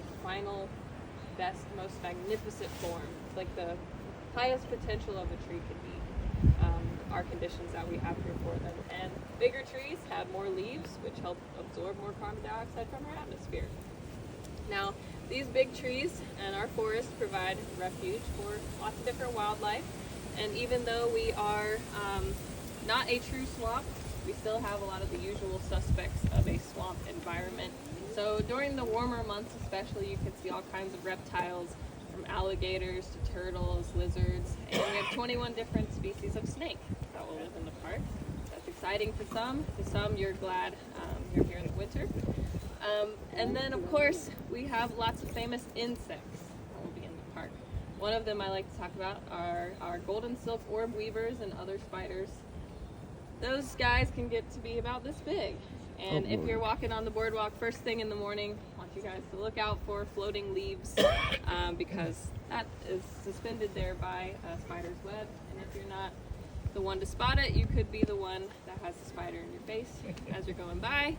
like final, best, most magnificent form. It's like the highest potential of a tree could be. Our conditions that we have here for them. And bigger trees have more leaves, which help absorb more carbon dioxide from our atmosphere. Now, these big trees and our forests provide refuge for lots of different wildlife. And even though we are not a true swamp, we still have a lot of the usual suspects of a swamp environment. So during the warmer months especially, you can see all kinds of reptiles, from alligators to turtles, lizards, and we have 21 different species of snake that will live in the park. That's exciting for some. To some, you're glad you're here in the winter. And then, of course, we have lots of famous insects that will be in the park. One of them I like to talk about are our golden silk orb weavers and other spiders. Those guys can get to be about this big. And if you're walking on the boardwalk first thing in the morning, I want you guys to look out for floating leaves because that is suspended there by a spider's web. And if you're not the one to spot it, you could be the one that has the spider in your face as you're going by.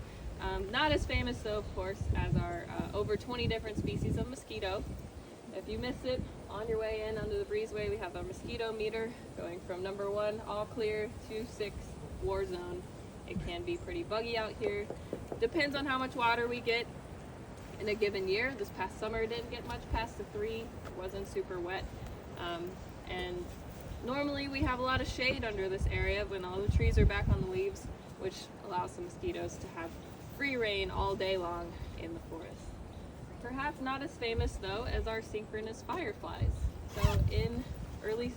Not as famous though, of course, as our over 20 different species of mosquito. If you miss it on your way in under the breezeway, we have a mosquito meter going from number 1, all clear, to 6, war zone. It can be pretty buggy out here. Depends on how much water we get in a given year. This past summer didn't get much past the 3. It wasn't super wet. And normally we have a lot of shade under this area when all the trees are back on the leaves, which allows the mosquitoes to have free reign all day long in the forest. Perhaps not as famous though as our synchronous fireflies. So in early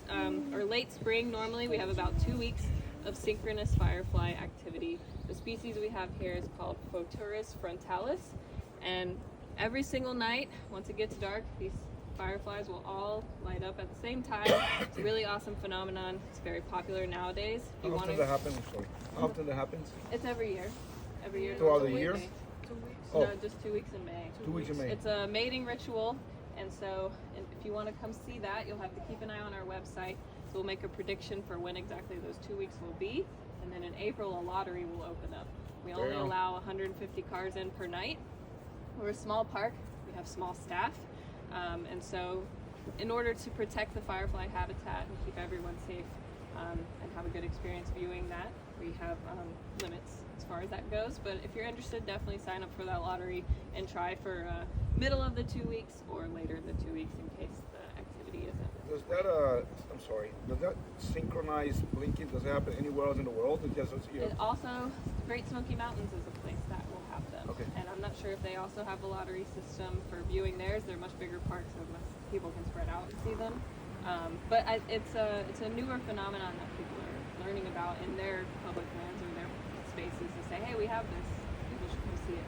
or late spring, normally we have about 2 weeks of synchronous firefly activity. The species we have here is called Photurus frontalis, and every single night, once it gets dark, these fireflies will all light up at the same time. It's a really awesome phenomenon. It's very popular nowadays. How often that happens? How often that happens? It's every year. Every year. Throughout the year? 2 weeks. Oh. No, just 2 weeks in May. 2 weeks in May. It's a mating ritual, and so if you want to come see that, you'll have to keep an eye on our website. So we'll make a prediction for when exactly those 2 weeks will be, and then in April a lottery will open up. We only allow 150 cars in per night. We're a small park. We have small staff, and so in order to protect the firefly habitat and keep everyone safe and have a good experience viewing that, we have limits as far as that goes. But if you're interested, definitely sign up for that lottery and try for middle of the 2 weeks or later in the 2 weeks in case the activity isn't. Does that, does that synchronized blinking, does it happen anywhere else in the world? It also, Great Smoky Mountains is a place that will have them. Okay. And I'm not sure if they also have a lottery system for viewing theirs. They're much bigger parks, so people can spread out and see them. But it's a newer phenomenon that people are learning about in their public lands or their spaces to say, hey, we have this, people should come see it.